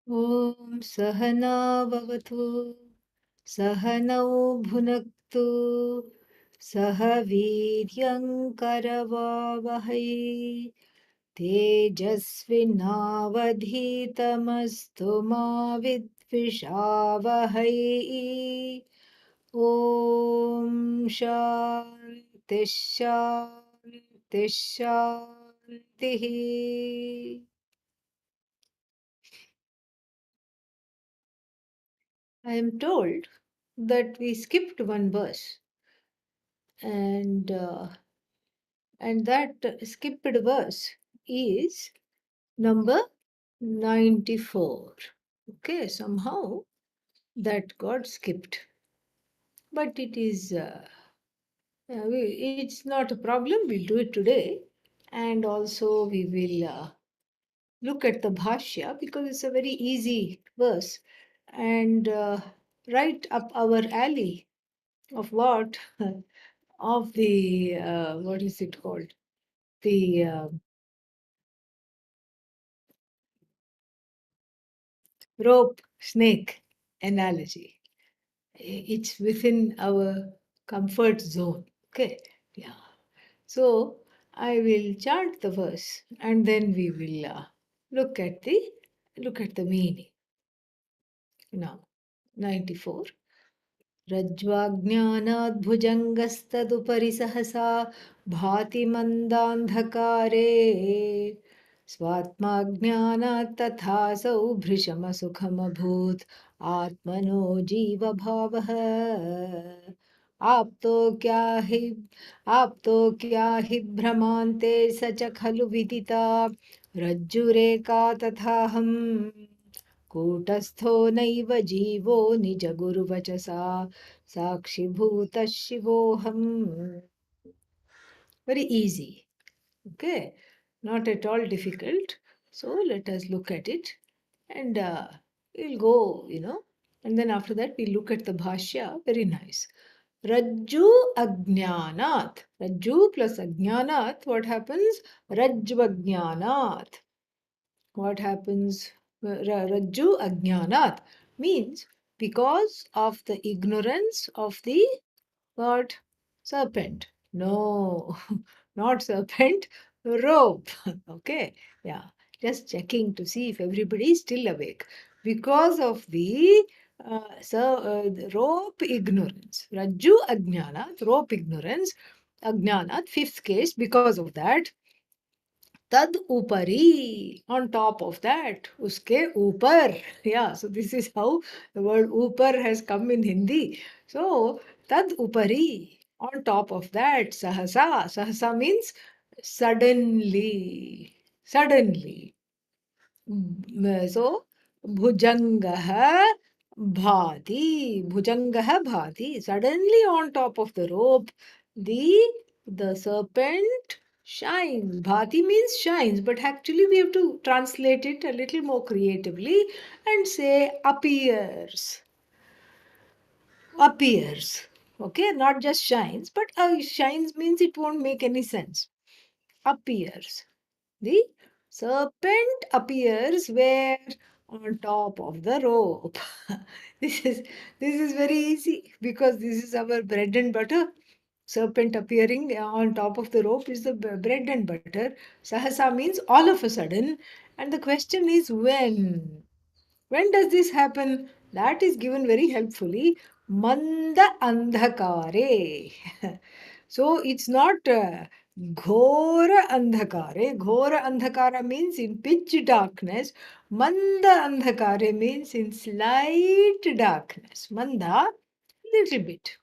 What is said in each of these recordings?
ॐ सहना भवतु सहनौ भुनक्तु सह वीर्यङ्करवावहै तेजस्विनावधीतमस्तु मा विद्विषावहै ॐ शान्तिः शान्तिः शान्तिः I am told that we skipped one verse, and that skipped verse is number 94. Okay, somehow that got skipped, but it's not a problem. We'll do it today, and also we will look at the bhashya because it's a very easy verse and right up our alley of what of the what is it called, the rope snake analogy. It's within our comfort zone. Okay, yeah. So I will chant the verse and then we will look at the meaning. Now 94. रज्ज्वाज्ञानाद्भुजङ्गस्तदुपरि सहसा भाति मन्दान्धकारे स्वात्माज्ञानात् तथासौ भृशमसुखमभूत् आत्मनो जीवभावः आप्तो क्या हि भ्रमान्ते स च खलु विदिता रज्जुरेका तथाहम् कूटस्थो नैव जीवो निजगुरुवचसा साक्षिभूतः शिवोऽहम्. Very easy. Okay, not at all difficult. So let us look at it and we'll go, and then after that we'll look at the bhashya. Very nice. Rajju Ajnanat. Rajju plus Ajnanat. What happens? Rajvajnanat. What happens? Rajju Ajnanat means because of the ignorance of the what? Serpent. No, not serpent, rope. Okay, yeah. Just checking to see if everybody is still awake. Because of the the rope ignorance. Rajju Ajnanat, rope ignorance. Ajnanat, fifth case, because of that. Tad upari, on top of that, uske upar. Yeah, so this is how the word upar has come in Hindi. So, tad upari, on top of that, sahasa. Sahasa means suddenly. Suddenly. So, bhujangaha bhati. Bhujangaha bhati. Suddenly on top of the rope, the serpent shines. Bhati means shines, but actually we have to translate it a little more creatively and say appears. Appears. Okay, not just shines, but shines means it won't make any sense. Appears. The serpent appears where? On top of the rope. this is very easy because this is our bread and butter. Serpent appearing on top of the rope is the bread and butter. Sahasa means all of a sudden. And the question is when? When does this happen? That is given very helpfully. Manda andhakare. So it's not ghora andhakare. Ghora andhakara means in pitch darkness. Manda andhakare means in slight darkness. Manda, little bit.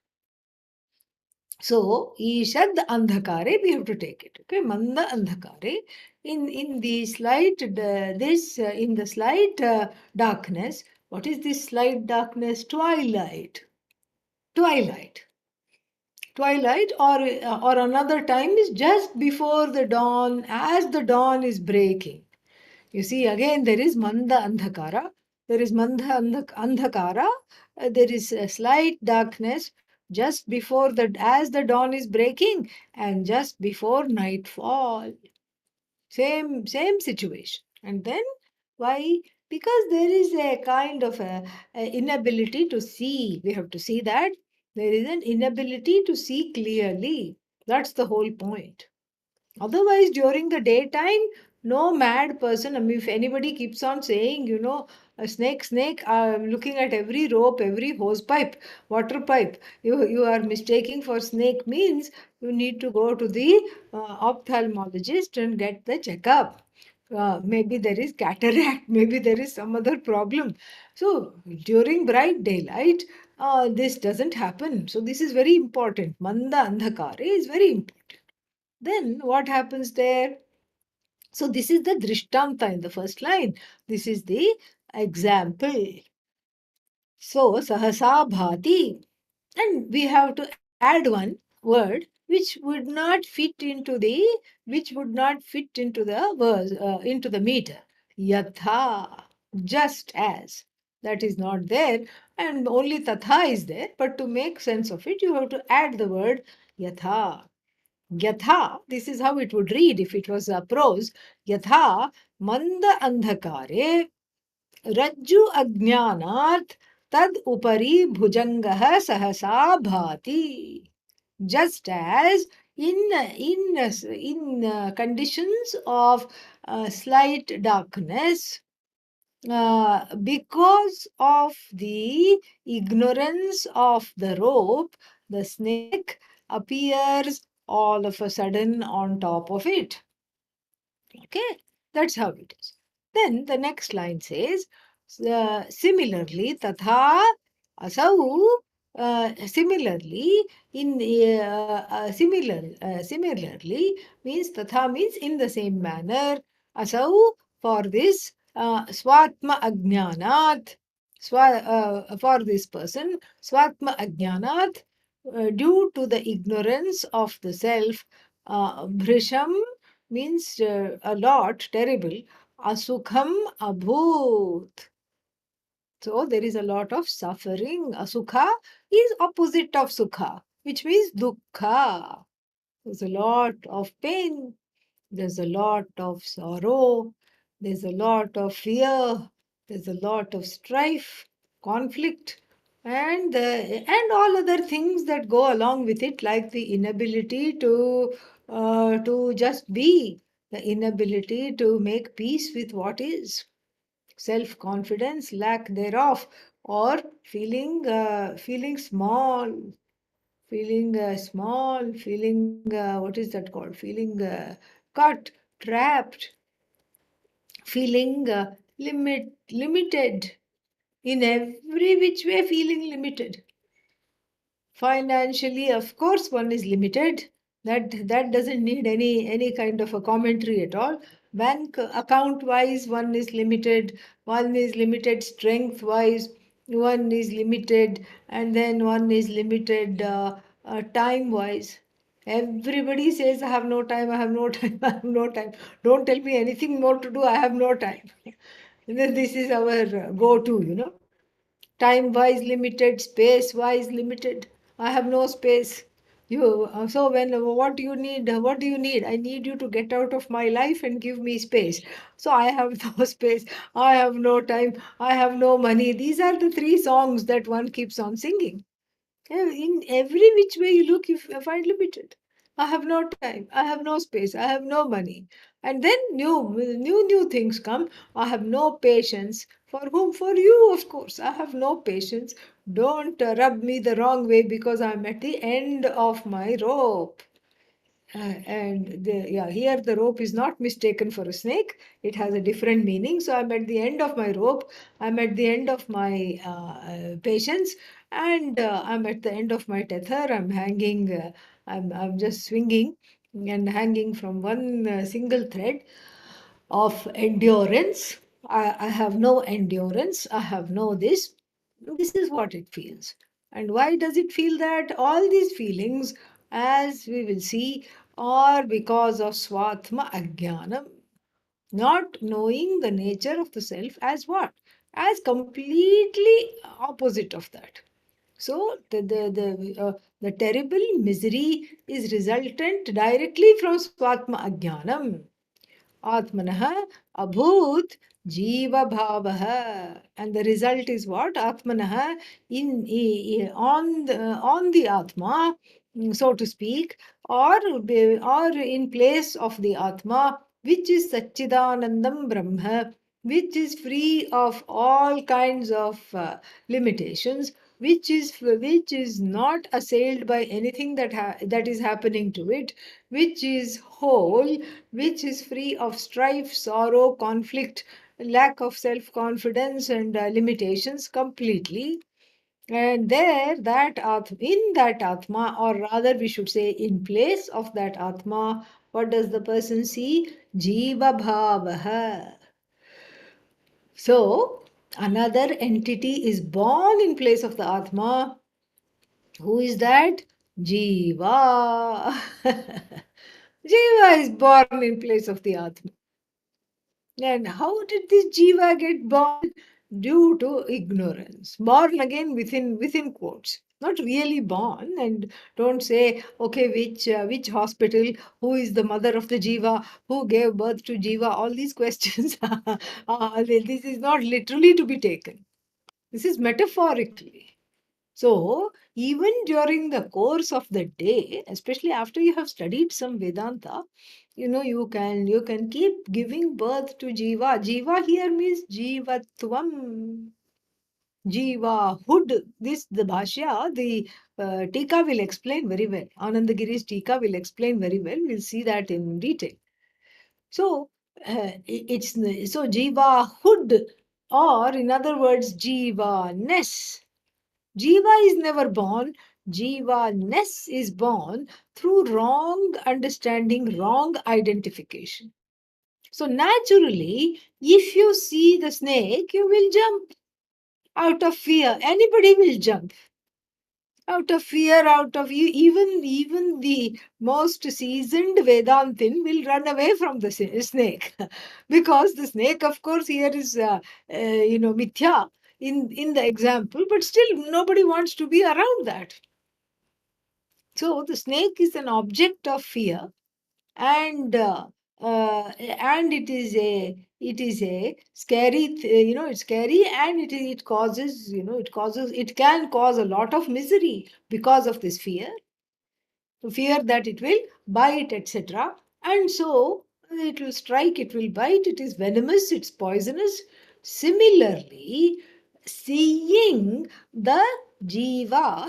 So, Ishad Andhakare, we have to take it. Okay, Manda Andhakare. In the slight, in the slight darkness, what is this slight darkness? Twilight. Twilight. Twilight, or another time is just before the dawn, as the dawn is breaking. You see, again, there is Manda Andhakara. There is Andhakara. There is a slight darkness just before as the dawn is breaking and just before nightfall. Same situation. And then why Because there is a kind of a inability to see. We have to see that there is an inability to see clearly. That's the whole point. Otherwise, during the daytime, no mad person. I mean, if anybody keeps on saying, a snake, snake, looking at every rope, every hose pipe, water pipe, you are mistaking for snake means you need to go to the ophthalmologist and get the checkup. Maybe there is cataract, maybe there is some other problem. So, during bright daylight, this doesn't happen. So, this is very important. Manda andhakare is very important. Then what happens there? So this is the drishtanta in the first line. This is the example. So sahasa bhati. And we have to add one word which would not fit into the verse, into the meter. Yatha, just as. That is not there, and only tatha is there. But to make sense of it, you have to add the word yatha. Yatha, this is how it would read if it was a prose. Yatha manda andhakare rajju ajnanat tad upari bhujangah sahasa bhati. Just as in conditions of slight darkness, because of the ignorance of the rope, the snake appears all of a sudden on top of it. Okay, that's how it is. Then the next line says, similarly, tatha asau, similarly means tatha means in the same manner. Asau for this swatma ajnanat, for this person, swatma ajnanat, due to the ignorance of the self, bhrisham means a lot, terrible. Asukham abhut. So there is a lot of suffering. Asukha is opposite of sukha, which means dukkha. There's a lot of pain. There's a lot of sorrow. There's a lot of fear. There's a lot of strife, conflict, and all other things that go along with it, like the inability to just be, the inability to make peace with what is, self-confidence, lack thereof, or feeling small, what is that called? Feeling cut, trapped, feeling limited in every which way, feeling limited. Financially, of course, one is limited. That doesn't need any kind of a commentary at all. Bank account wise, one is limited. One is limited strength wise. One is limited, and then one is limited time wise. Everybody says, I have no time, I have no time, I have no time. Don't tell me anything more to do, I have no time. This is our go to. Time wise limited, space wise limited. I have no space. So when what do you need? I need you to get out of my life and give me space. So I have no space, I have no time, I have no money. These are the three songs that one keeps on singing. In every which way you look, you find limited. I have no time, I have no space, I have no money. And then new things come. I have no patience. For whom? For you, of course. I have no patience. Don't rub me the wrong way because I'm at the end of my rope. Here the rope is not mistaken for a snake. It has a different meaning. So I'm at the end of my rope. I'm at the end of my patience, and I'm at the end of my tether. I'm hanging. I'm just swinging and hanging from one single thread of endurance. I have no endurance. I have no this. This is what it feels. And why does it feel that? All these feelings, as we will see, are because of swatma ajnanam, not knowing the nature of the self as what? As completely opposite of that. So the terrible misery is resultant directly from swatma ajnanam. Atmanah abhut jiva bhavah. And the result is what? Atmanah on the Atma, so to speak, or in place of the Atma, which is Satchidanandam Brahma, which is free of all kinds of limitations, which is not assailed by anything that is happening to it, which is whole, which is free of strife, sorrow, conflict, lack of self-confidence, and limitations completely. And in that Atma, or rather we should say in place of that Atma, what does the person see? Jiva Bhavaha. So, another entity is born in place of the Atma. Who is that? Jiva. Jiva is born in place of the Atma. And how did this Jiva get born? Due to ignorance. Born again within quotes. Not really born. And don't say, okay, which hospital, who is the mother of the Jiva, who gave birth to Jiva, all these questions. This is not literally to be taken. This is metaphorically. So, even during the course of the day, especially after you have studied some Vedanta, you can keep giving birth to Jiva. Jiva here means Jivatvam. Jivahood. This, the Bhashya, the Tika will explain very well. Anandagiri's Tika will explain very well. We'll see that in detail. So, it's so Jivahood, or in other words, Jiva-ness. Jiva is never born. Jiva-ness is born through wrong understanding, wrong identification. So naturally, if you see the snake, you will jump out of fear. Anybody will jump out of fear, out of even the most seasoned Vedantin will run away from the snake because the snake, of course, here is mithya in the example, but still nobody wants to be around that. So the snake is an object of fear, and it is a scary it's scary, and it can cause a lot of misery because of this fear that it will bite, etc. And so it will strike, it will bite, it is venomous, it's poisonous. Similarly, seeing the jiva,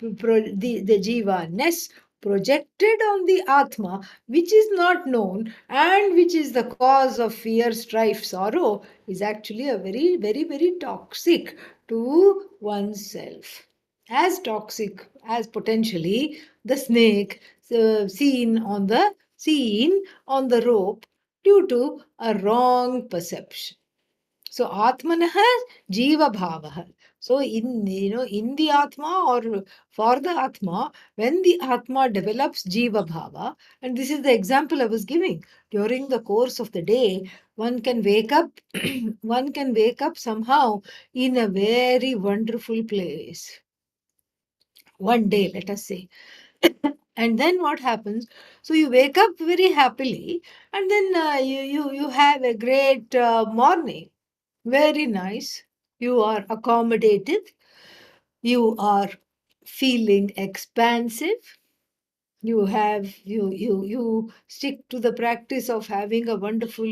the jiva-ness projected on the Atma, which is not known and which is the cause of fear, strife, sorrow, is actually a very, very, very toxic to oneself. As toxic as potentially the snake seen on the rope due to a wrong perception. So Atmanah Jiva Bhavaha. So in the Atma, or for the Atma, when the Atma develops Jiva Bhava, and this is the example I was giving, during the course of the day, one can wake up, one can wake up somehow in a very wonderful place. One day, let us say. And then what happens? So you wake up very happily, and then you have a great morning. Very nice. You are accommodative. You are feeling expansive. You stick to the practice of having a wonderful,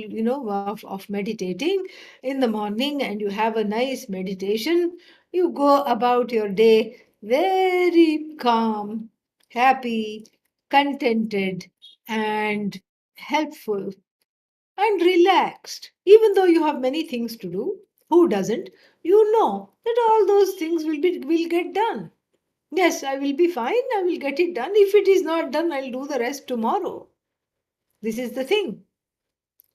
of meditating in the morning, and you have a nice meditation. You go about your day very calm, happy, contented, and helpful and relaxed. Even though you have many things to do, who doesn't? You know that all those things will get done. Yes, I will be fine. I will get it done. If it is not done, I'll do the rest tomorrow. This is the thing.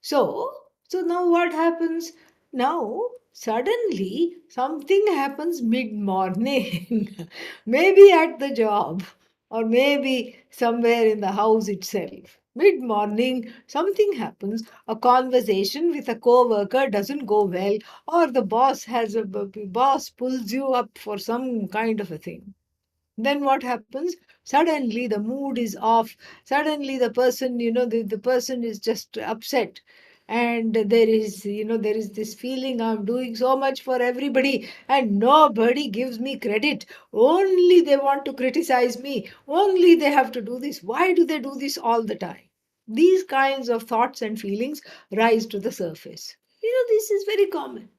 So now what happens? Now suddenly something happens mid-morning, maybe at the job, or maybe somewhere in the house itself. Mid-morning, something happens. A conversation with a co-worker doesn't go well, or the boss pulls you up for some kind of a thing. Then what happens? Suddenly the mood is off. Suddenly the person, the person is just upset. And there is this feeling, I'm doing so much for everybody and nobody gives me credit. Only they want to criticize me. Only they have to do this. Why do they do this all the time? These kinds of thoughts and feelings rise to the surface. This is very common.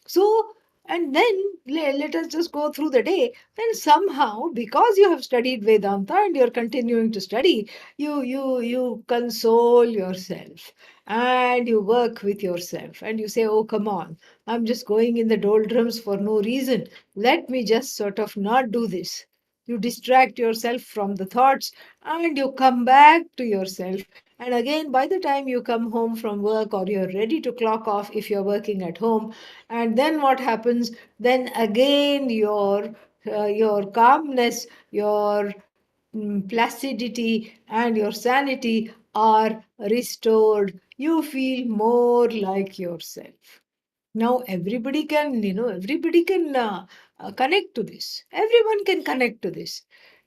So, and then let us just go through the day. Then somehow, because you have studied Vedanta and you're continuing to study, you console yourself and you work with yourself and you say, oh, come on, I'm just going in the doldrums for no reason. Let me just sort of not do this. You distract yourself from the thoughts and you come back to yourself. And again, by the time you come home from work or you're ready to clock off if you're working at home, and then what happens? Then again your calmness, your placidity and your sanity are restored. You feel more like yourself. Now everybody can connect to this. Everyone can connect to this.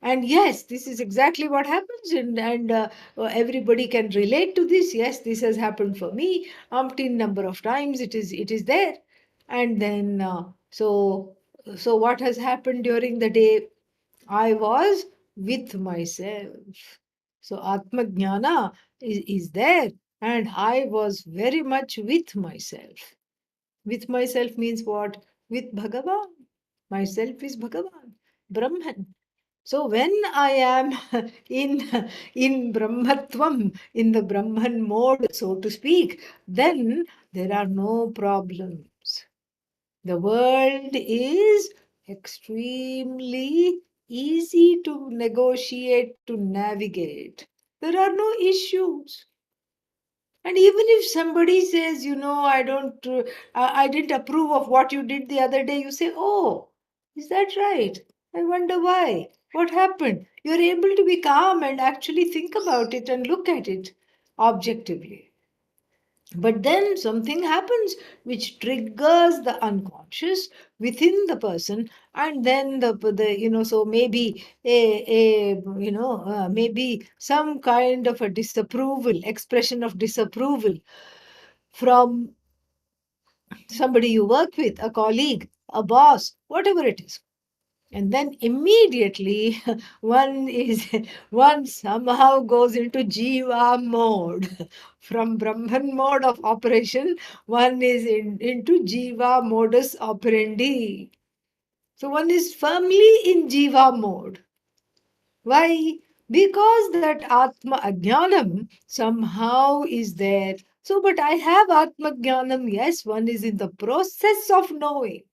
And yes, this is exactly what happens, and everybody can relate to this. Yes, this has happened for me umpteen number of times. It is there. And then so what has happened during the day? I was with myself. So Atma Jnana is there, and I was very much with myself. With myself means what? With Bhagavan. Myself is Bhagavan, Brahman. So when I am in in Brahmatvam, in the Brahman mode, so to speak, then there are no problems. The world is extremely easy to negotiate, to navigate. There are no issues. And even if somebody says, I didn't approve of what you did the other day, you say, oh, is that right? I wonder why. What happened? You're able to be calm and actually think about it and look at it objectively. But then something happens which triggers the unconscious within the person, and then so maybe maybe some kind of a disapproval, expression of disapproval from somebody you work with, a colleague, a boss, whatever it is. And then immediately one is one somehow goes into Jiva mode. From Brahman mode of operation, one is into Jiva modus operandi. So one is firmly in Jiva mode. Why? Because that Atma Ajnanam somehow is there. So, but I have Atma Jnanam. Yes, one is in the process of knowing.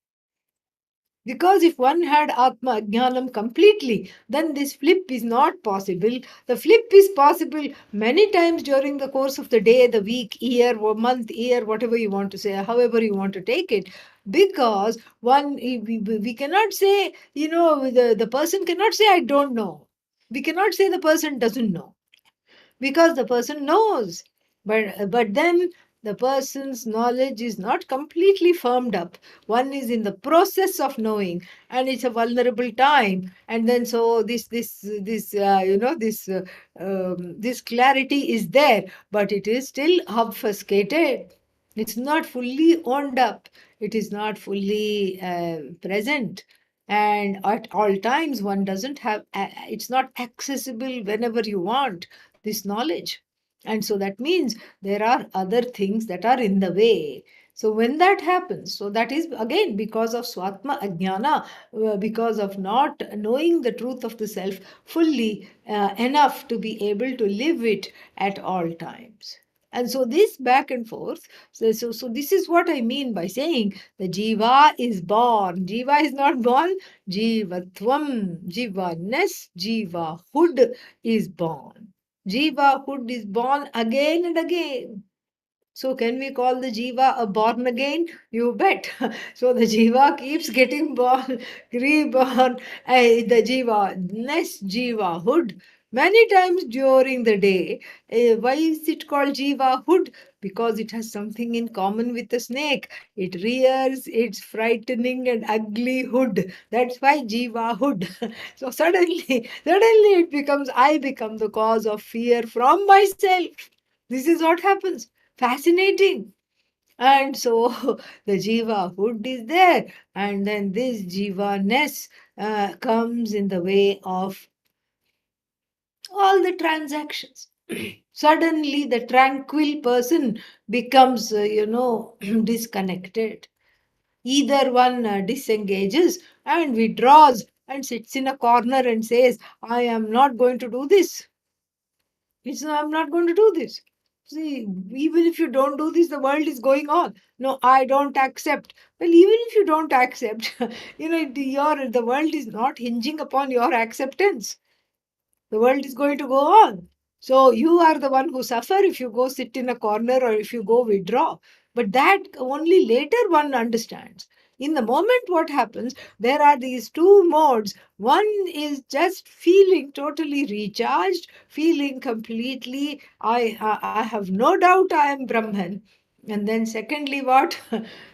Because if one had Atma Jnanam completely, then this flip is not possible. The flip is possible many times during the course of the day, the week, year, or month, year, whatever you want to say, however you want to take it. Because we cannot say, the person cannot say, I don't know. We cannot say the person doesn't know because the person knows. But then the person's knowledge is not completely firmed up. One is in the process of knowing, and it's a vulnerable time. And then so this clarity is there, but it is still obfuscated. It's not fully owned up. It is not fully present. And at all times, one doesn't have, it's not accessible whenever you want this knowledge. And so that means there are other things that are in the way. So when that happens, so that is again because of Swatma Ajnana, because of not knowing the truth of the self fully enough to be able to live it at all times. And so this back and forth, so this is what I mean by saying the Jiva is born. Jiva is not born, Jivatvam, Jivaness, Jivahood is born. Jivahood is born again and again. So can we call the Jiva a born again? You bet. So the Jiva keeps getting born, reborn, the Jiva, next Jivahood. Many times during the day. Why is it called Jivahood? because it has something in common with the snake. It rears its frightening and ugly hood. That's why Jiva hood. So suddenly it becomes, I become the cause of fear from myself. This is what happens. Fascinating. And so the Jiva hood is there, and then this Jiva ness comes in the way of all the transactions. Suddenly, the tranquil person becomes, disconnected. Either one disengages and withdraws and sits in a corner and says, I am not going to do this. I'm not going to do this. See, even if you don't do this, the world is going on. No, I don't accept. Well, even if you don't accept, the world is not hinging upon your acceptance. The world is going to go on. So you are the one who suffer if you go sit in a corner or if you go withdraw. But that only later one understands. In the moment, what happens? There are these two modes. One is just feeling totally recharged, feeling completely, I have no doubt I am Brahman. And then, secondly, what?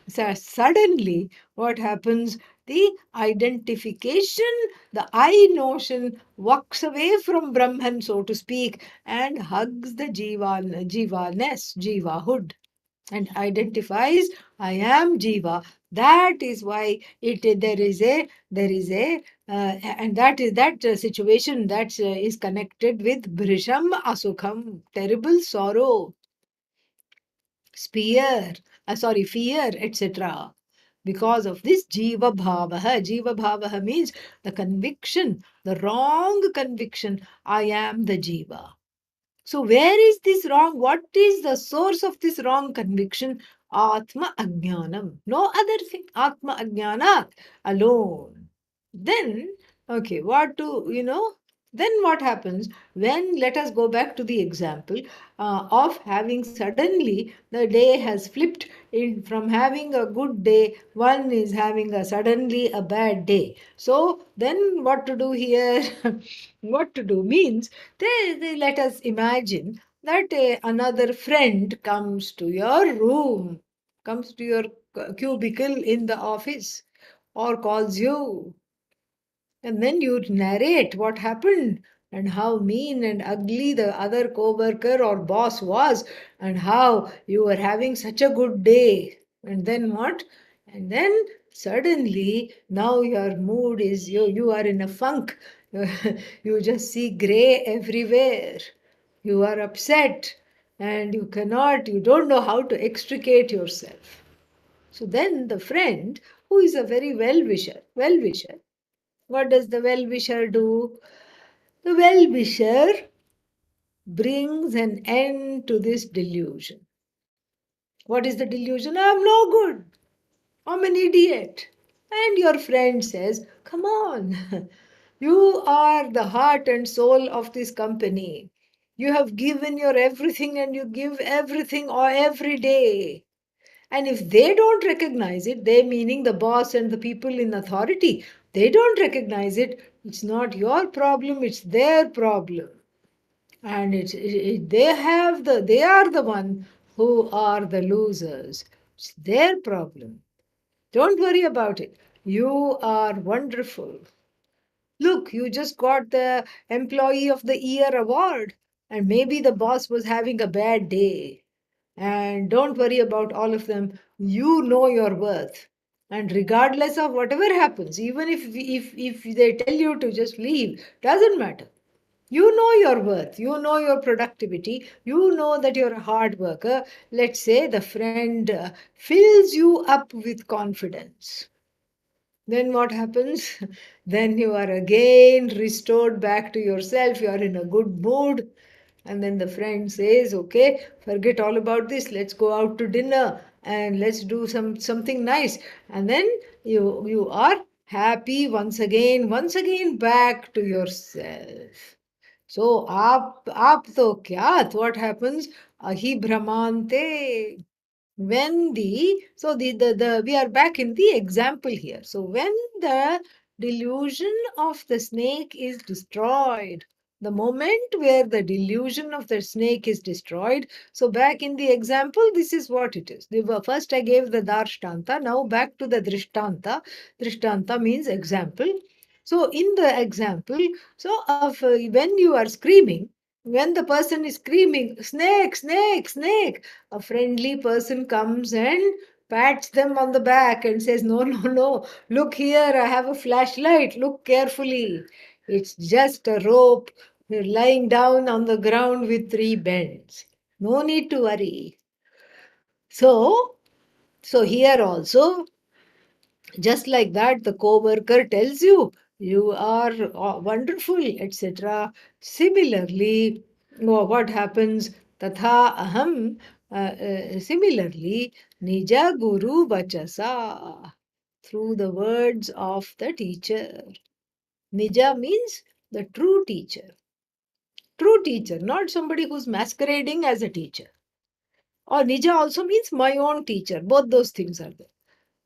So suddenly, what happens? The identification, the I notion walks away from Brahman, so to speak, and hugs the Jivaness, Jivahood, and identifies, I am Jiva. That is why there is a and that situation that is connected with Brisham Asukham, terrible sorrow, fear, etc. Because of this Jiva Bhavaha means the conviction, the wrong conviction, I am the Jiva. So, where is this wrong? What is the source of this wrong conviction? Atma Ajnanam. No other thing. Atma Ajnanat alone. Then, okay, then what happens when, let us go back to the example of having suddenly the day has flipped in from having a good day, one is having suddenly a bad day. So, then what to do here? What to do means let us imagine that another friend comes to your cubicle in the office, or calls you, and then you narrate what happened and how mean and ugly the other co-worker or boss was, and how you were having such a good day. And then what? And then suddenly now your mood is, you are in a funk. You just see gray everywhere. You are upset and you don't know how to extricate yourself. So then the friend, who is a very well-wisher, what does the well-wisher do? The well-wisher brings an end to this delusion. What is the delusion? I'm no good. I'm an idiot. And your friend says, come on, you are the heart and soul of this company. You have given your everything and you give everything or every day. And if they don't recognize it, they meaning the boss and the people in authority, they don't recognize it, it's not your problem, it's their problem. And they are the one who are the losers. It's their problem. Don't worry about it. You are wonderful. Look, you just got the Employee of the Year award, and maybe the boss was having a bad day. And don't worry about all of them. You know your worth. And regardless of whatever happens, even if they tell you to just leave, doesn't matter. You know your worth. You know your productivity. You know that you're a hard worker. Let's say the friend fills you up with confidence. Then what happens? Then you are again restored back to yourself. You are in a good mood. And then the friend says, okay, forget all about this. Let's go out to dinner and let's do something nice. And then you are happy once again back to yourself. So आप तो क्या? What happens? Ahi brahmante. When the we are back in the example here. So when the delusion of the snake is destroyed, The moment where the delusion of the snake is destroyed. So back in the example, this is what it is. First I gave the darshtanta. Now back to the drishtanta. Drishtanta means example. So in the example, so of when you are screaming, when the person is screaming, snake, snake, snake, a friendly person comes and pats them on the back and says, no, no, no, look here, I have a flashlight, look carefully. It's just a rope lying down on the ground with three bends. No need to worry. So, so here also, just like that, the co-worker tells you, you are wonderful, etc. Similarly, what happens? Tatha aham. Similarly, nija guru vachasa. Through the words of the teacher. Nija means the true teacher. True teacher, not somebody who's masquerading as a teacher. Or Nija also means my own teacher. Both those things are there.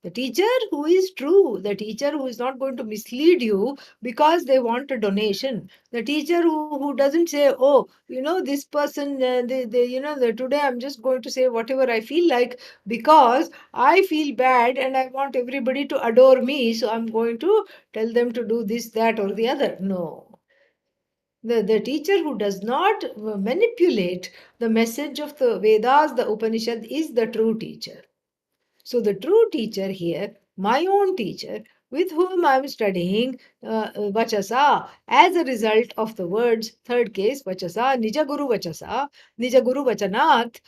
The teacher who is true, the teacher who is not going to mislead you because they want a donation. The teacher who doesn't say, oh, this person, today I'm just going to say whatever I feel like because I feel bad and I want everybody to adore me. So I'm going to tell them to do this, that, or the other. No. The teacher who does not manipulate the message of the Vedas, the Upanishad, is the true teacher. So the true teacher here, my own teacher, with whom I am studying Vachasa, as a result of the words, third case, Vachasa, Nijaguru Vachasa, Nijaguru Vachanat,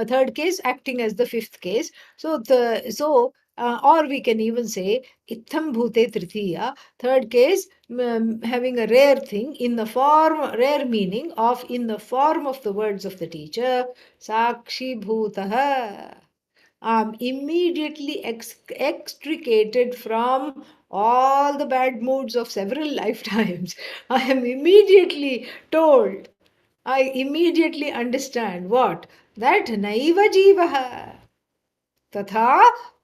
third case acting as the fifth case. Or we can even say, Itham Bhute Tritiya, third case, having a rare thing in the form, rare meaning of in the form of the words of the teacher, Sakshi Bhutaha. Immediately extricated from all the bad moods of several lifetimes. I am immediately told, I immediately understand what? That naiva jivaha. Tatha,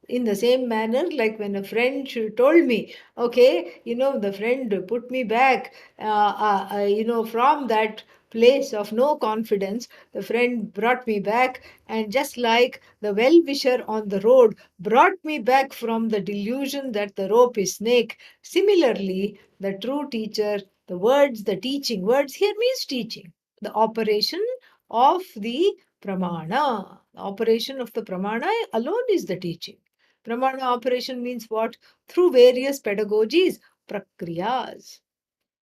in the same manner, like when a friend told me, okay, the friend put me back, from that place of no confidence, the friend brought me back, and just like the well-wisher on the road brought me back from the delusion that the rope is snake, similarly, the true teacher, the words, the teaching, words here means teaching, the operation of the pramana. The operation of the pramana alone is the teaching. Pramana operation means what? Through various pedagogies, prakriyas.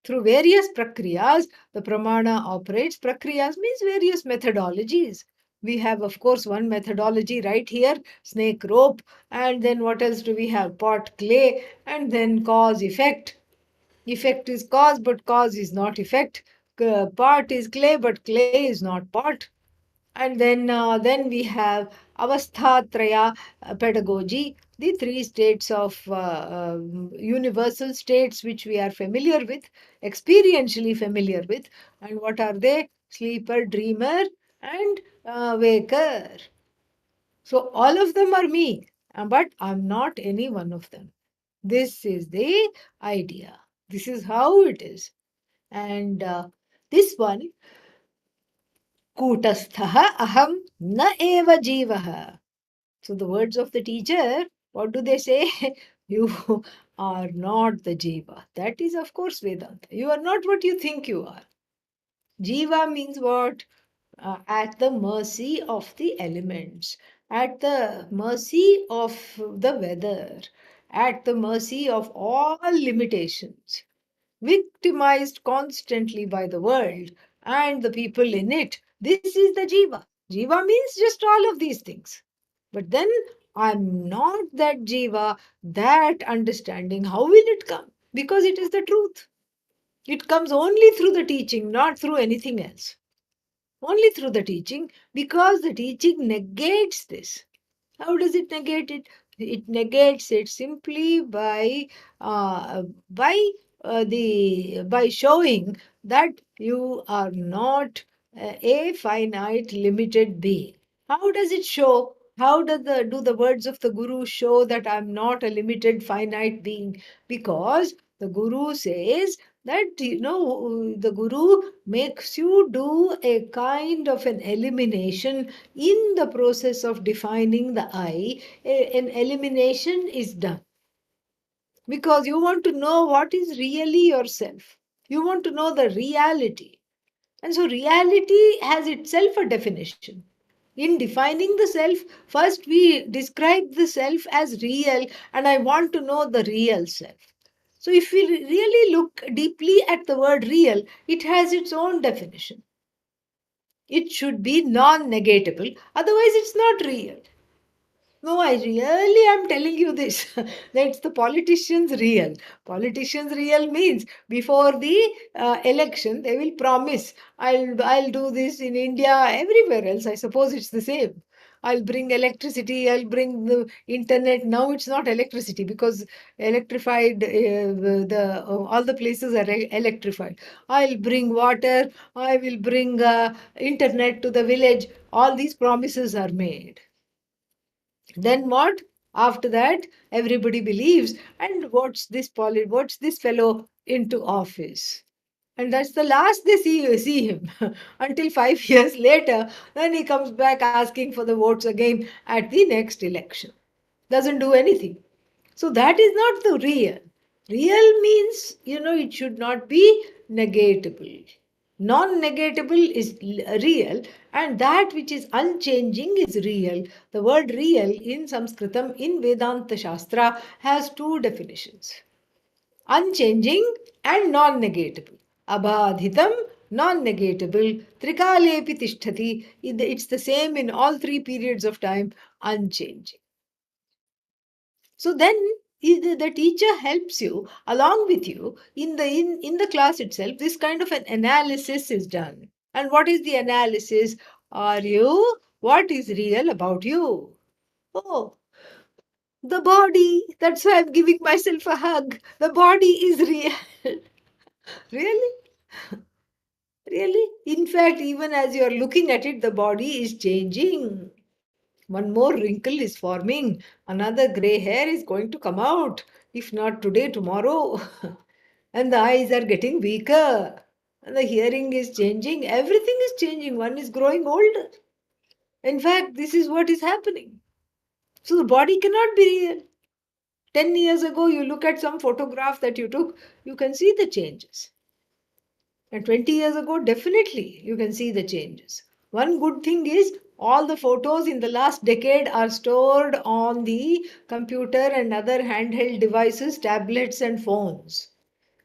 Through various prakriyas, the pramana operates. Prakriyas means various methodologies. We have, of course, one methodology right here, snake rope. And then what else do we have? Pot, clay, and then cause, effect. Effect is cause, but cause is not effect. Pot is clay, but clay is not pot. And then we have avasthatraya pedagogy, the three states of universal states which we are familiar with, experientially familiar with. And what are they? Sleeper, dreamer, and waker. So all of them are me, but I'm not any one of them. This is the idea. This is how it is. And this one, Kutasthaha aham na eva jivaha. So the words of the teacher, what do they say? You are not the jiva. That is, of course, Vedanta. You are not what you think you are. Jiva means what? At the mercy of the elements, at the mercy of the weather, at the mercy of all limitations, victimized constantly by the world and the people in it. This is the Jiva. Jiva means just all of these things. But then I'm not that Jiva, that understanding. How will it come? Because it is the truth. It comes only through the teaching, not through anything else. Only through the teaching, because the teaching negates this. How does it negate it? It negates it simply uh, by by showing that you are not a finite limited being. How does it show? How do the words of the Guru show that I'm not a limited finite being? Because the Guru says That, the guru makes you do a kind of an elimination in the process of defining the I. An elimination is done because you want to know what is really yourself. You want to know the reality. And so reality has itself a definition. In defining the self, first we describe the self as real, and I want to know the real self. So if we really look deeply at the word real, it has its own definition. It should be non negatable, otherwise, it's not real. No, I really am telling you this. That's the politicians' real. Politicians' real means before the election, they will promise, I'll do this in India, everywhere else. I suppose it's the same. I'll bring electricity, I'll bring the internet. Now it's not electricity because electrified, all the places are electrified. I'll bring water, I will bring internet to the village. All these promises are made. Then what? After that, everybody believes, and what's this fellow into office? And that's the last they see him until 5 years later. Then he comes back asking for the votes again at the next election. Doesn't do anything. So that is not the real. Real means, it should not be negatable. Non negatable is real, and that which is unchanging is real. The word real in Sanskritam, in Vedanta Shastra, has two definitions: unchanging and non negatable. Abhadhitam, non negatable, trikalepi tishtati. It's the same in all three periods of time, unchanging. So then the teacher helps you along with you in the class itself. This kind of an analysis is done. And what is the analysis? Are you? What is real about you? Oh, the body. That's why I'm giving myself a hug. The body is real. Really? Really? In fact, even as you're looking at it, the body is changing. One more wrinkle is forming. Another gray hair is going to come out. If not today, tomorrow. And the eyes are getting weaker. And the hearing is changing. Everything is changing. One is growing older. In fact, this is what is happening. So the body cannot be real. 10 years ago, you look at some photograph that you took, you can see the changes. And 20 years ago, definitely you can see the changes. One good thing is all the photos in the last decade are stored on the computer and other handheld devices, tablets, and phones.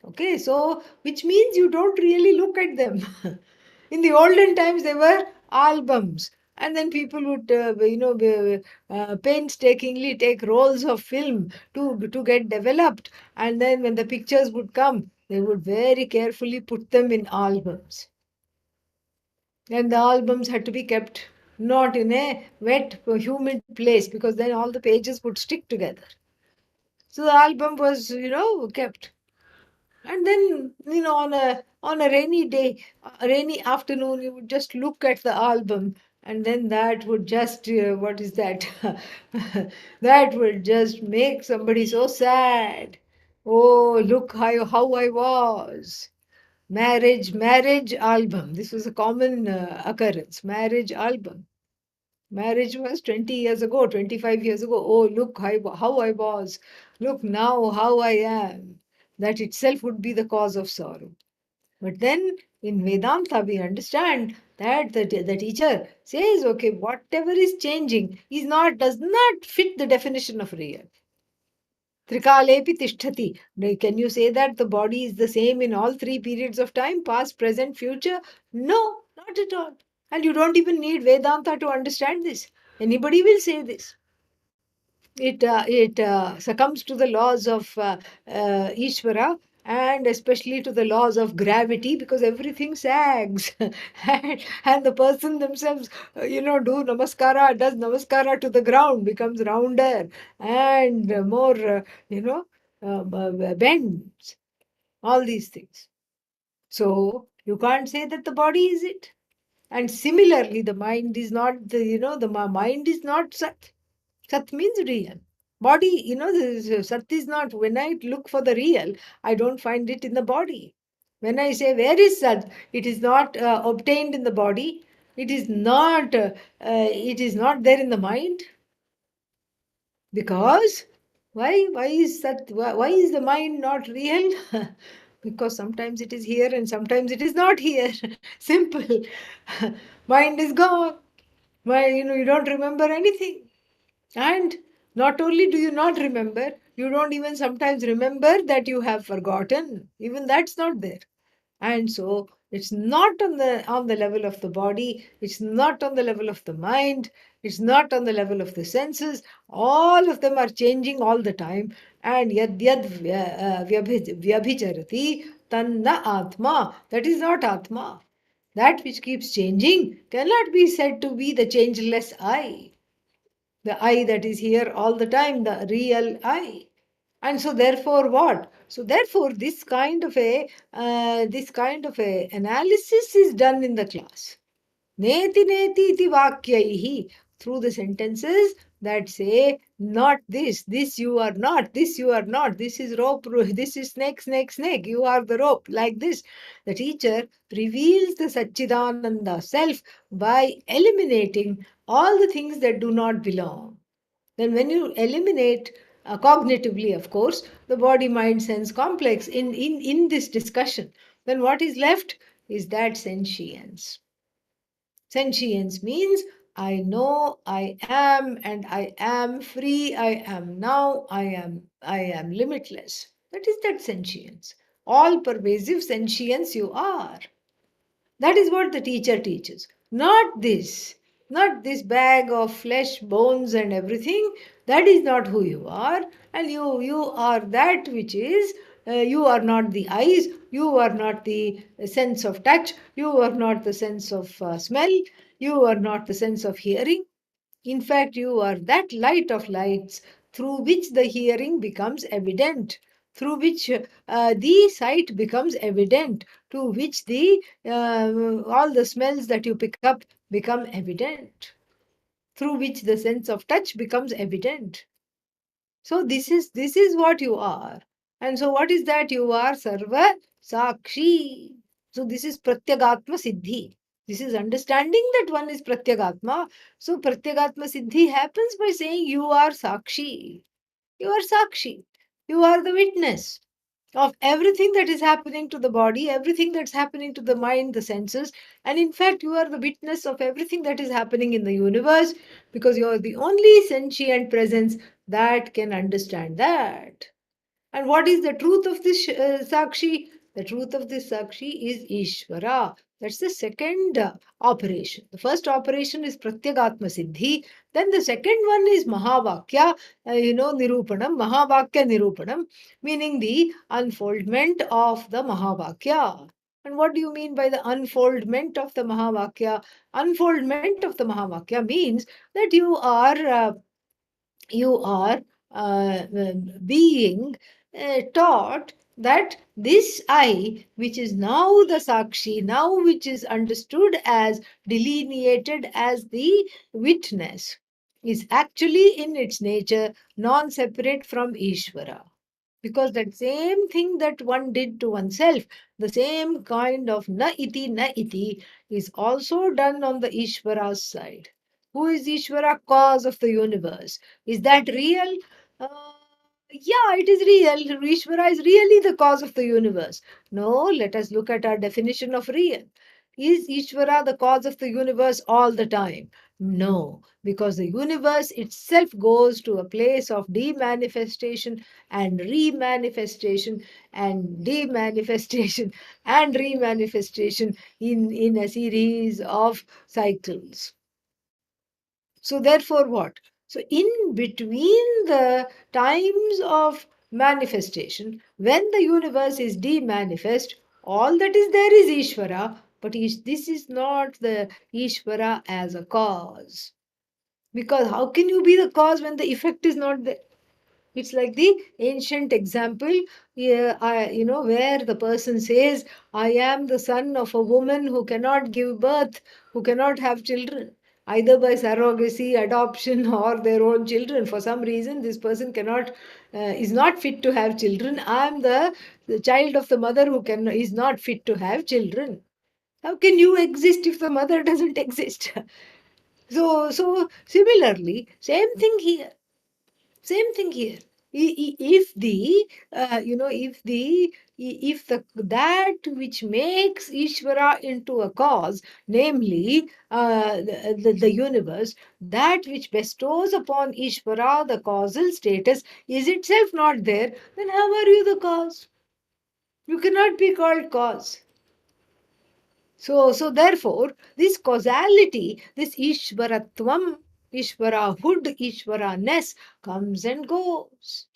Okay, so which means you don't really look at them. In the olden times, there were albums, and then people would, painstakingly take rolls of film to get developed, and then when the pictures would come, they would very carefully put them in albums, and the albums had to be kept not in a wet, humid place because then all the pages would stick together. So the album was, kept. And then, on a rainy day, a rainy afternoon, you would just look at the album, and then that would just, what is that? That would just make somebody so sad. Oh, look how I was. Marriage album. This was a common occurrence. Marriage album. Marriage was 20 years ago, 25 years ago. Oh, look how I was. Look now how I am. That itself would be the cause of sorrow. But then in Vedanta, we understand that the teacher says, okay, whatever is changing does not fit the definition of real. Trikalepi tishtati. Can you say that the body is the same in all three periods of time, past, present, future? No, not at all. And you don't even need Vedanta to understand this. Anybody will say this. It succumbs to the laws of Ishvara, and especially to the laws of gravity, because everything sags. And the person themselves, does namaskara to the ground, becomes rounder and more, bends. All these things. So you can't say that the body is it. And similarly, the mind is not the mind is not Sat. Sat means real. Body, Sat is not. When I look for the real, I don't find it in the body. When I say where is Sat, it is not obtained in the body. It is not. It is not there in the mind. Because why is that? Why is the mind not real? Because sometimes it is here and sometimes it is not here. Simple. Mind is gone. Why, you don't remember anything. And not only do you not remember, you don't even sometimes remember that you have forgotten. Even that's not there. And so it's not on the level of the body, it's not on the level of the mind, it's not on the level of the senses. All of them are changing all the time. And vyabhicharati tanna atma. That is not atma. That which keeps changing cannot be said to be the changeless I, the I that is here all the time, the real I. And so therefore what? So therefore this kind of a analysis is done in the class. Neti neti iti vakyaihi, through the sentences that say not this, this you are not, this you are not, this is rope, this is snake, snake, snake, you are the rope, like this. The teacher reveals the Satchidananda self by eliminating all the things that do not belong. Then, when you eliminate cognitively, of course, the body mind sense complex in this discussion, then what is left is that sentience. Sentience means I know, I am, and I am free, I am now, I am limitless. That is that sentience. All pervasive sentience you are. That is what the teacher teaches. Not this bag of flesh, bones, and everything. That is not who you are. And you are that which is, you are not the eyes, you are not the sense of touch, you are not the sense of smell, you are not the sense of hearing. In fact, you are that light of lights through which the hearing becomes evident, through which the sight becomes evident, to which the all the smells that you pick up become evident, through which the sense of touch becomes evident. So this is what you are. And so what is that you are? Sarva Sakshi. So this is Pratyagatma Siddhi. This is understanding that one is Pratyagatma. So Pratyagatma Siddhi happens by saying you are Sakshi. You are Sakshi. You are the witness of everything that is happening to the body, everything that's happening to the mind, the senses. And in fact, you are the witness of everything that is happening in the universe because you are the only sentient presence that can understand that. And what is the truth of this Sakshi? The truth of this Sakshi is Ishvara. That's the second operation. The first operation is Pratyagatma Siddhi. Then the second one is Mahavakya, Nirupanam, Mahavakya Nirupanam, meaning the unfoldment of the Mahavakya. And what do you mean by the unfoldment of the Mahavakya? Unfoldment of the Mahavakya means that you are being taught that this I, which is now the Sakshi, now which is understood as delineated as the witness, is actually in its nature non separate from Ishvara. Because that same thing that one did to oneself, the same kind of na iti, is also done on the Ishvara's side. Who is Ishvara? Cause of the universe. Is that real? Uh, yeah, it is real. Ishvara is really the cause of the universe. No, let us look at our definition of real. Is Ishvara the cause of the universe all the time? No, because the universe itself goes to a place of demanifestation and remanifestation and demanifestation and remanifestation in a series of cycles. So therefore what? So in between the times of manifestation, when the universe is demanifest, all that is there is Ishvara, but this is not the Ishvara as a cause. Because how can you be the cause when the effect is not there? It's like the ancient example, where the person says, I am the son of a woman who cannot give birth, who cannot have children. either by surrogacy, adoption, or their own children. For some reason, this person is not fit to have children. I am the child of the mother who is not fit to have children. How can you exist if the mother doesn't exist? So similarly, same thing here. Same thing here. If the if the that which makes Ishvara into a cause, namely the universe, that which bestows upon Ishvara the causal status, is itself not there, then how are you the cause? You cannot be called cause. So therefore, this causality, this Ishvaratvam, Ishvarahood, Ishvaraness comes and goes.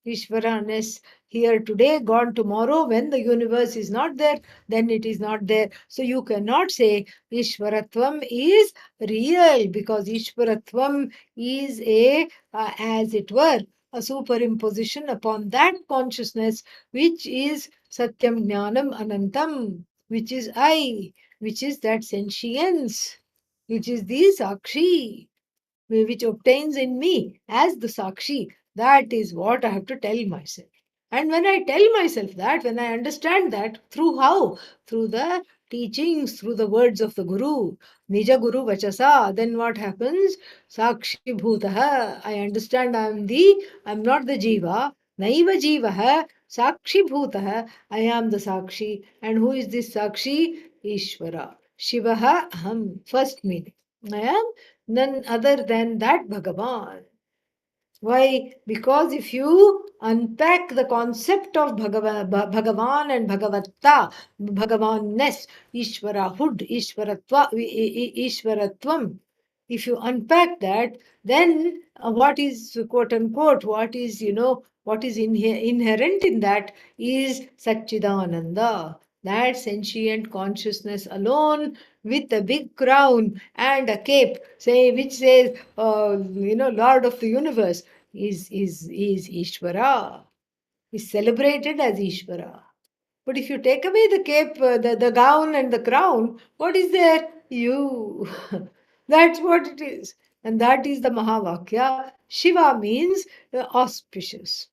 Ishvaraness here today, gone tomorrow. When the universe is not there, then it is not there. So you cannot say Ishvaratvam is real, because Ishvaratvam is as it were, a superimposition upon that consciousness which is Satyam Jnanam Anantam, which is I, which is that sentience, which is the Sakshi, which obtains in me as the Sakshi. That is what I have to tell myself. And when I tell myself that, when I understand that, through how? Through the teachings, through the words of the Guru, Nija Guru Vachasa, then what happens? Sakshi Bhutaha. I understand I'm not the Jiva. Naiva Jivaha. Sakshi Bhutaha. I am the Sakshi. And who is this Sakshi? Ishvara. Shivaha Aham. First meaning. I am none other than that Bhagavan. Why? Because if you unpack the concept of Bhagavan and Bhagavatta, Bhagavanness, Ishvarahood, Ishvaratvam, if you unpack that, then what is quote unquote, what is inherent in that is Satchidananda, that sentient consciousness alone with a big crown and a cape, which says, Lord of the universe, is Ishvara, is celebrated as Ishvara. But if you take away the cape, the gown and the crown, what is there? You. That's what it is. And that is the Mahavakya. Shiva means auspicious.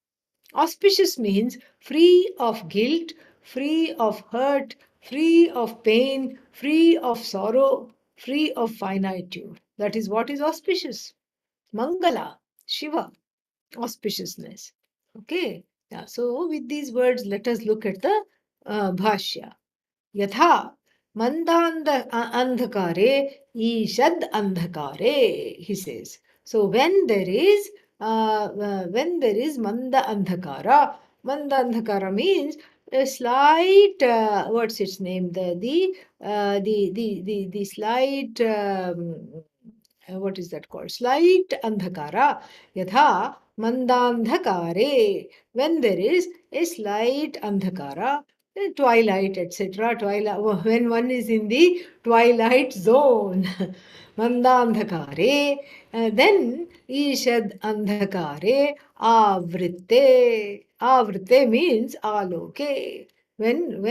Auspicious means free of guilt, free of hurt, free of pain, free of sorrow, free of finitude. That is what is auspicious. Mangala, Shiva, auspiciousness. Okay. Yeah. So with these words, let us look at the Bhashya. Yatha andhakare ishad andhakare, he says. So when there is manda andhakara means a slight, what's its name? The slight, what is that called? Slight andhakara. Yatha mandandhakare. When there is a slight andhakara, twilight, etc. Twilight, when one is in the twilight zone. Mandandhakare. Then Ishad andhakare avritte. Avritte means aloke. When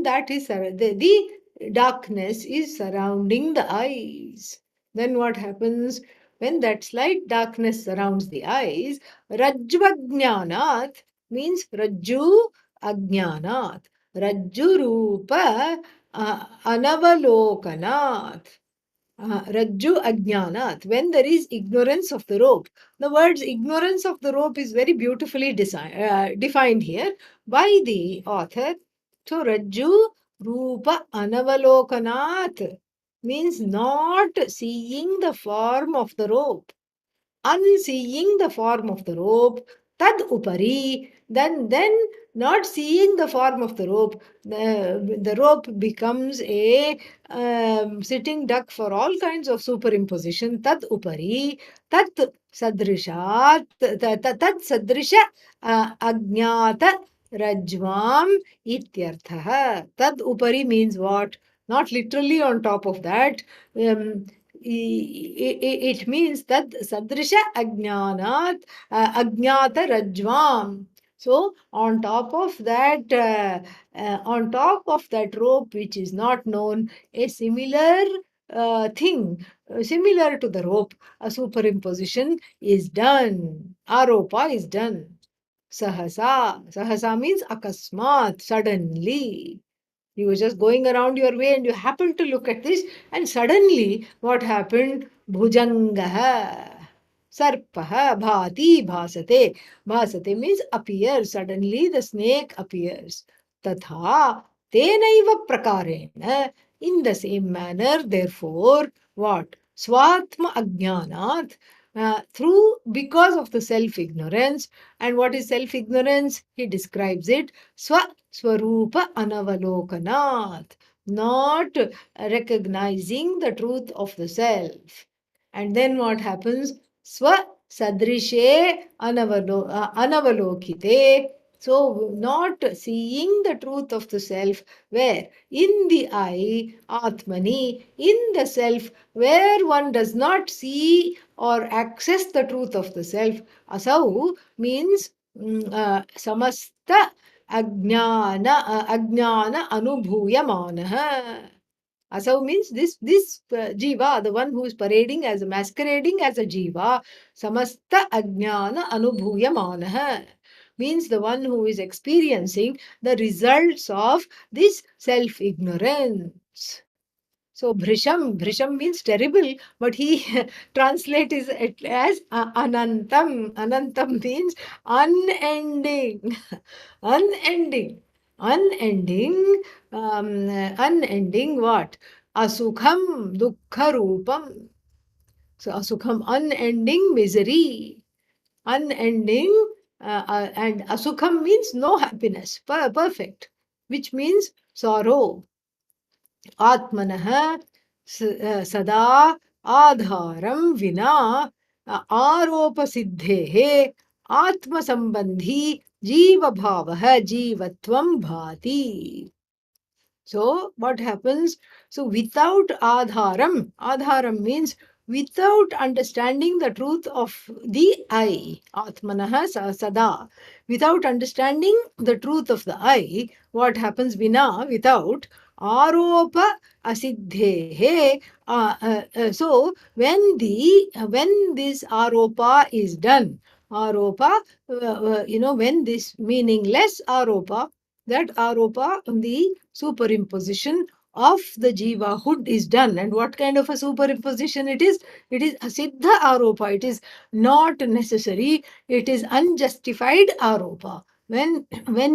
that is the darkness is surrounding the eyes, then what happens? When that slight darkness surrounds the eyes, Rajvajnanat means Rajju Ajnanat. Rajju Rupa Anavalokanat. Rajju Ajnanat. When there is ignorance of the rope. The words ignorance of the rope is very beautifully defined here by the author. So Rajju Rupa Anavalokanat means not seeing the form of the rope, unseeing the form of the rope, tad upari, then not seeing the form of the rope, the rope becomes a sitting duck for all kinds of superimposition. Tad upari, tat sadrishat, tad sadrisha ajnata rajvam ityartha. Tad upari means what? Not literally on top of that. Um, it means that sadrisha ajnanat ajnata rajvam. So on top of that rope which is not known, a similar thing similar to the rope, a superimposition is done. Aropa is done. Sahasa. Sahasa means akasmat, suddenly. You were just going around your way and you happened to look at this, and suddenly what happened? Bhujangaha. Sarpaha bhati bhasate. Bhasate means appears. Suddenly the snake appears. Tatha tenaiva prakarena. In the same manner, therefore, what? Swatma ajnanat. Through, because of the self-ignorance. And what is self-ignorance? He describes it. Swarupa anavalokanat. Not recognizing the truth of the self. And then what happens? Swa sadrishe anavalokite. So, not seeing the truth of the self, where? In the I, Atmani, in the self, where one does not see or access the truth of the self. Asau means samasta ajnana anubhuyamanah. Asau means this jiva, the one who is parading as masquerading as a jiva, samasta ajnana anubhuyamanah, means the one who is experiencing the results of this self-ignorance. So Bhrisham means terrible, but he translates it as Anantam. Anantam means unending, unending, unending, unending what? Asukham dukkha roopam. So asukham, unending misery, unending, and asukham means no happiness, perfect, which means sorrow. Atmanah sada adharam vina आरोपसिद्धेः आत्मसम्बन्धी जीवभावः जीवत्वं भाति. So what happens? So without adharam means without understanding the truth of the I, Atmanah sada, without understanding the truth of the I, what happens? Vina, without, aropa asiddhehe. So when this aropa is done, aropa, when this meaningless aropa, that aropa, the superimposition of the jivahood is done. And what kind of a superimposition it is? It is asiddha aropa. It is not necessary. It is unjustified aropa. When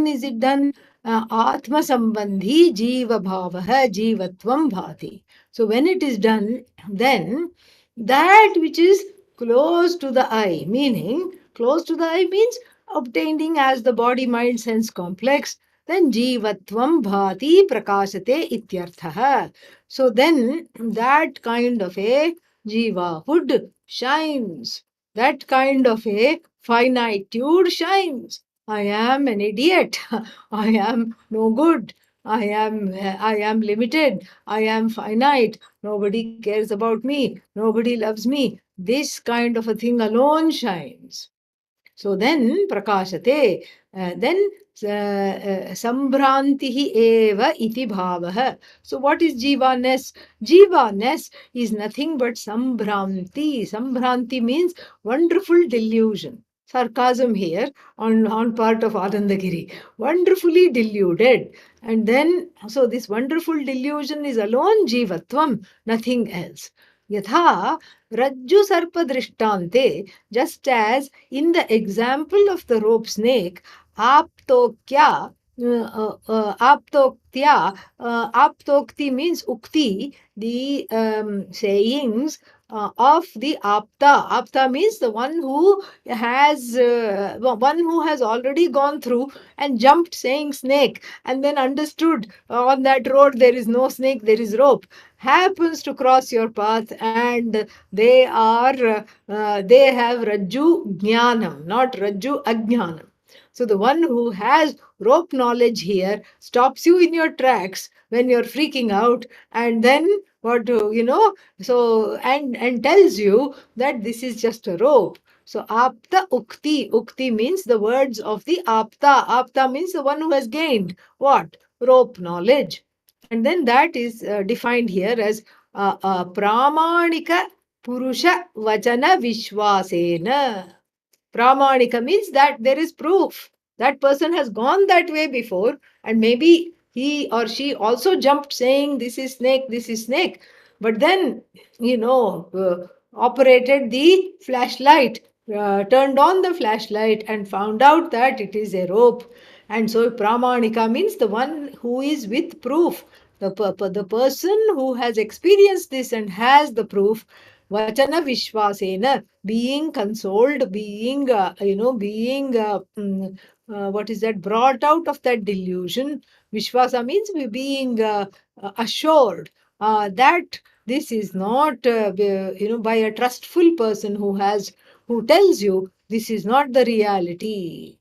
is it done? Atma sambandhi jiva bhavaha jivatvam bhati. So when it is done, then that which is close to the eye, meaning close to the eye means obtaining as the body mind sense complex, then jivatvam bhati prakashate ityarthaha. So then that kind of a jivahood shines. That kind of a finitude shines. I am an idiot. I am no good. I am limited. I am finite. Nobody cares about me. Nobody loves me. This kind of a thing alone shines. So then prakashate, then sambhrantihi eva iti bhavaha. So what is jivaness? Jivaness is nothing but sambhranti. Sambhranti means wonderful delusion. Sarcasm here on part of Anandagiri. Wonderfully deluded. And then, so this wonderful delusion is alone jivatvam, nothing else. Yatha Rajju Sarpa Drishtante, just as in the example of the rope snake, aptokya, aptokti means ukti, the sayings of the apta. Apta means the one who has already gone through and jumped saying snake and then understood on that road there is no snake, there is rope, happens to cross your path, and they have Rajju Jnanam, not Rajju Ajnanam. So the one who has rope knowledge here stops you in your tracks when you're freaking out, and then and tells you that this is just a rope. So apta ukti. Ukti means the words of the apta. Apta means the one who has gained what? Rope knowledge. And then that is defined here as pramanika purusha vachana vishwasena. Pramanika means that there is proof. That person has gone that way before, and maybe he or she also jumped saying, "This is snake, this is snake." But then, operated the flashlight, turned on the flashlight, and found out that it is a rope. And so, Pramanika means the one who is with proof. The person who has experienced this and has the proof. Vachana Vishwasena, being consoled, what is that, brought out of that delusion. Vishwasa means being assured that this is not, by a trustful person who tells you this is not the reality.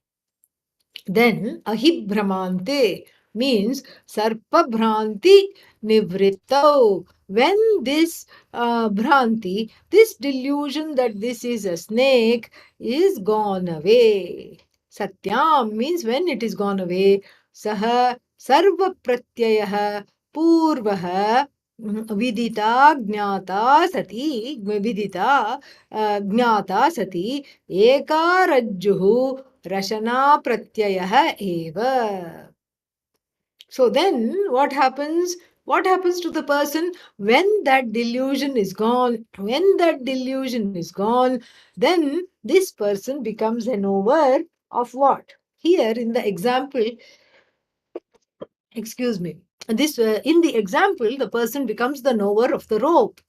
Then ahibhramante means sarpabhranti nivrittau. When this this delusion that this is a snake is gone away. Satyam means when it is gone away. Saha sarva pratyayah purvah vidita jnata sati vidita jnata sati ekarajjuhu Rashana pratyayah eva. So then what happens? What happens to the person when that delusion is gone? When that delusion is gone, then this person becomes a knower of what? Here in the example, excuse me, this in the example, the person becomes the knower of the rope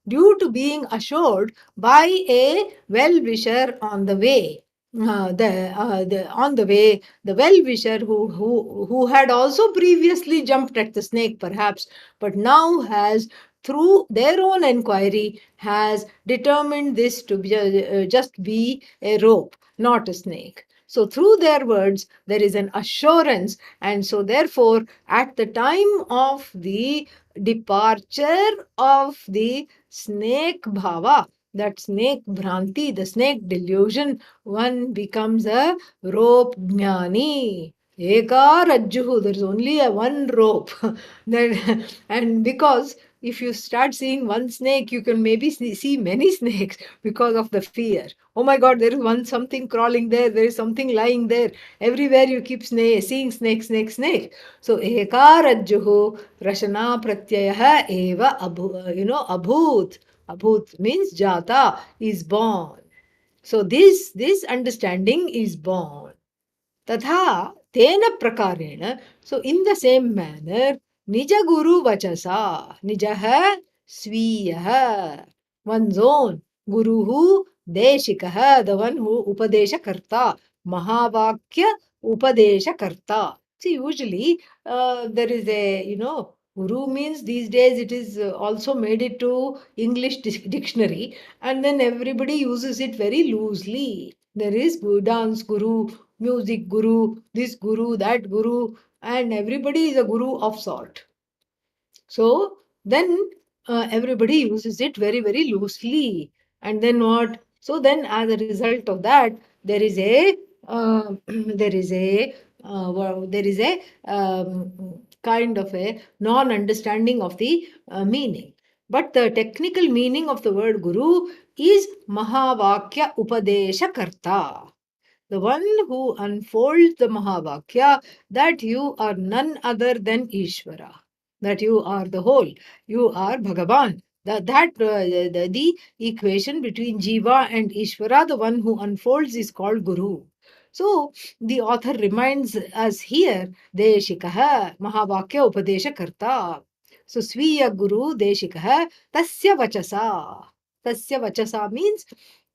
due to being assured by a well-wisher on the way. On the way, the well-wisher who had also previously jumped at the snake, perhaps, but now has, through their own inquiry, has determined this to be, just be a rope, not a snake. So, through their words, there is an assurance, and so therefore, at the time of the departure of the snake bhava, that snake bhranti, the snake delusion, one becomes a rope jnani. Eka rajjuhu, there is only a one rope. And because if you start seeing one snake, you can maybe see many snakes because of the fear. Oh my God, there is something crawling there, there is something lying there. Everywhere you keep seeing snake, snake, snake. So eka rajjuhu rashana pratyayah eva abhut. Abhut means jata, is born. So this understanding is born. Tatha tena prakareణ. So in the same manner, nija guru vachasa, nijaha sviyaha, one's own, guruhu deshikaha, the one who upadesha karta, mahavakya upadesha karta. See, usually there is guru means these days it is also made it to English dictionary, and then everybody uses it very loosely. There is dance guru, music guru, this guru, that guru, and everybody is a guru of sort. So then everybody uses it very, very loosely. And then what? So then, as a result of that, there is a there is a there is a kind of a non-understanding of the meaning. But the technical meaning of the word guru is Mahavakya Upadesha Karta, the one who unfolds the Mahavakya, that you are none other than Ishvara, that you are the whole, you are Bhagavan. The equation between Jiva and Ishvara, the one who unfolds, is called Guru. So the author reminds us here, Deshikaha Mahavakya Upadesha Karta. So Sviya Guru Deshikaha Tasya Vachasa. Tasya Vachasa means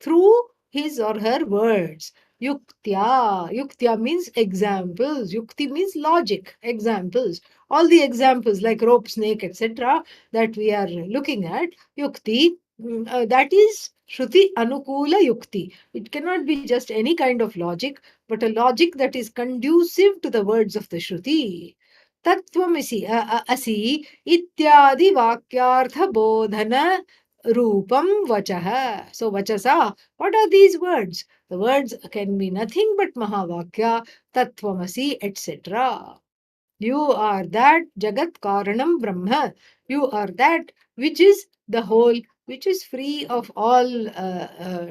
through his or her words. Yuktya. Yuktya means examples. Yukti means logic, examples. All the examples like rope, snake, etc. that we are looking at, Yukti, that is Shruti Anukula Yukti. It cannot be just any kind of logic, but a logic that is conducive to the words of the Shruti. Tattvamasi asi ityadi vakyartha bodhana rupam vachaha. So vachasa, what are these words? The words can be nothing but Mahavakya, Tattvamasi, etc. You are that Jagat Karanam Brahma. You are that which is the whole, which is free of all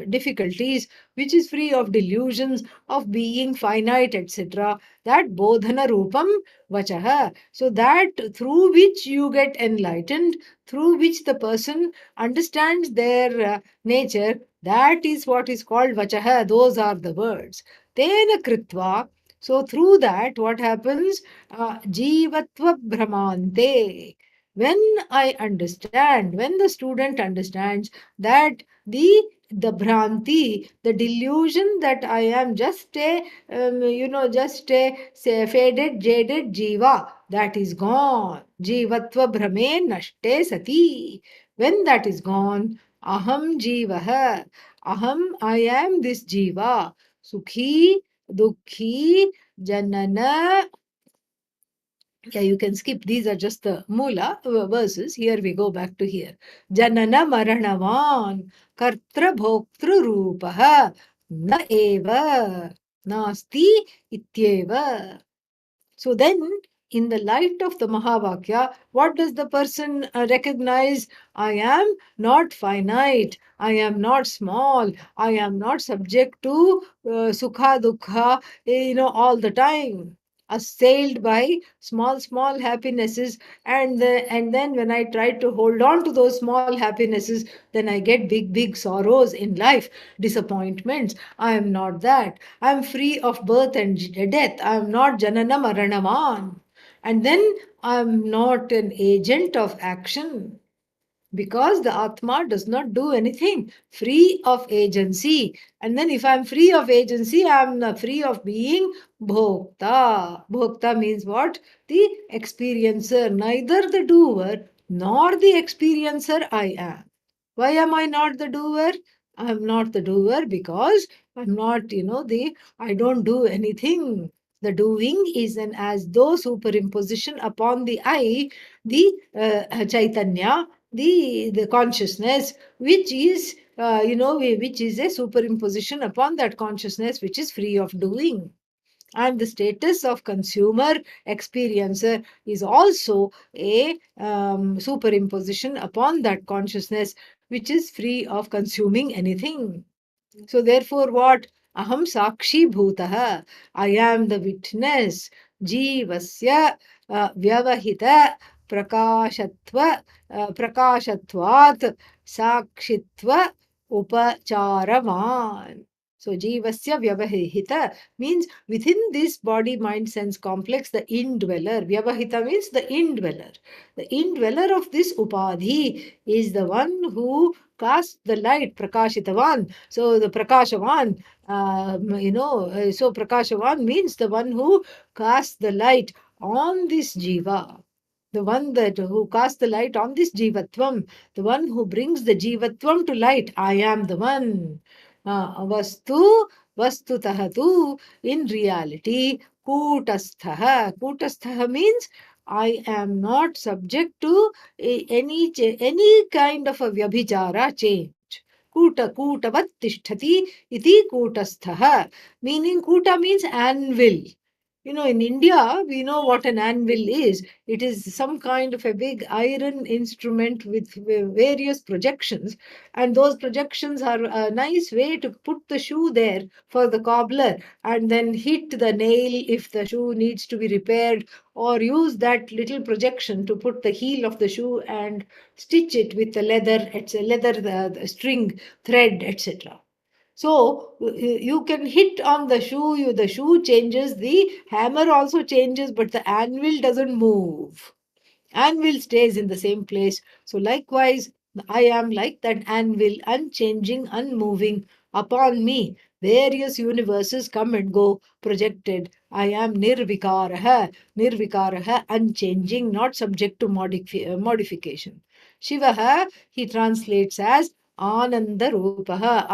difficulties, which is free of delusions of being finite, etc. That Bodhana Rupam Vachaha. So that through which you get enlightened, through which the person understands their nature, that is what is called Vachaha. Those are the words. Tena Kritva. So through that, what happens? Jivatva Brahmante. When I understand, when the student understands that the Bhranti, the delusion that I am just a, just a say, faded, jaded Jiva, that is gone. Jivatva Brahme Nashte Sati. When that is gone, Aham Jivaha. Aham, I am this Jiva. Sukhi, Dukhi, Janana. Yeah, you can skip. These are just the Mula verses. Here we go back to here. Janana Maranavan Kartra Bhoktru Rupaha Na Eva Nasti Ityeva. So then, in the light of the Mahavakya, what does the person recognize? I am not finite. I am not small. I am not subject to sukha dukha, all the time. Assailed by small, small happinesses, and then when I try to hold on to those small happinesses, then I get big, big sorrows in life, disappointments. I am not that. I am free of birth and death. I am not Janana Maranavan. And then I am not an agent of action because the Atma does not do anything, free of agency. And then if I'm free of agency, I'm free of being Bhokta. Bhokta means what? The experiencer, neither the doer nor the experiencer I am. Why am I not the doer? I'm not the doer because I'm not, I don't do anything. The doing is an as though superimposition upon the I, the Chaitanya, the consciousness, which is, which is a superimposition upon that consciousness which is free of doing. And the status of consumer experiencer is also a superimposition upon that consciousness which is free of consuming anything. So therefore, what? Aham sakshi bhutah. I am the witness. Jivasya vyavahita prakashatvat sakshitva upacharavan. So jivasya vyavahita means within this body, mind, sense complex, the indweller. Vyavahita means the indweller. The indweller of this upadhi is the one who casts the light, prakashitavan. So the Prakashavan, so Prakashavan means the one who casts the light on this Jiva. The one that who casts the light on this Jivatvam, the one who brings the Jivatvam to light. I am the one. Vastutah tu, in reality, Kutastha means I am not subject to any kind of a vyabhichara change. Kutavat tishtati iti kutastha. Meaning kuta means anvil. In India, we know what an anvil is. It is some kind of a big iron instrument with various projections, and those projections are a nice way to put the shoe there for the cobbler and then hit the nail if the shoe needs to be repaired, or use that little projection to put the heel of the shoe and stitch it with the leather, it's a leather the string, thread, etc. So you can hit on the shoe changes, the hammer also changes, but the anvil doesn't move. Anvil stays in the same place. So likewise, I am like that anvil, unchanging, unmoving upon me. Various universes come and go, projected. I am nirvikaraha, unchanging, not subject to modification. Shivaha, he translates as Ananda Rupaha,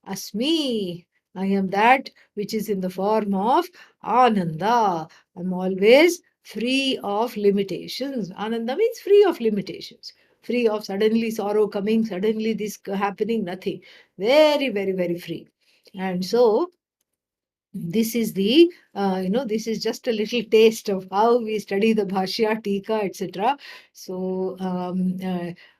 Asmi. I am that which is in the form of Ananda. I'm always free of limitations. Ananda means free of limitations, free of suddenly sorrow coming, suddenly this happening, nothing. Very, very, very free. And so this is the this is just a little taste of how we study the bhashya, tika, etc. So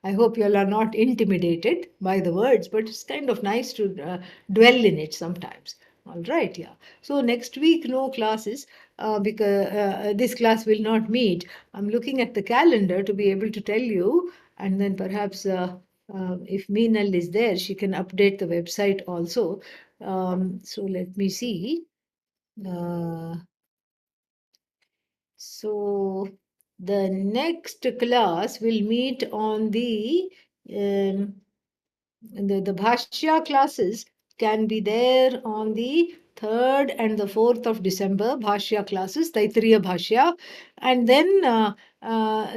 I hope you all are not intimidated by the words, but it's kind of nice to dwell in it sometimes. All right, yeah. So next week no classes, because this class will not meet. I'm looking at the calendar to be able to tell you, and then perhaps if Meenal is there, she can update the website also. So let me see. Uh, so the next class will meet on um, the Bhashya classes can be there on the 3rd and the 4th of December, Bhashya classes, Taittiriya Bhashya, and then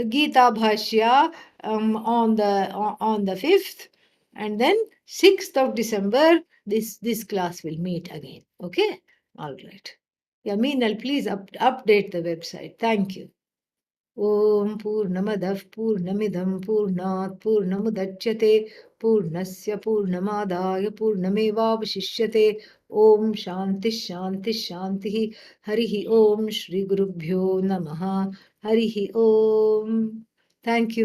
Gita Bhashya on the 5th, and then 6th of December, this class will meet again. Okay? All right. Yeah, Meenal, please update the website. Thank you. ॐ पूर्णमदः पूर्णमिदं पूर्णात् पूर्णमुदच्यते पूर्णस्य पूर्णमादाय पूर्णमेवावशिष्यते ॐ शान्तिः शान्तिः शान्तिः हरिः ॐ श्रीगुरुभ्यो नमः हरिः ॐ. Thank you.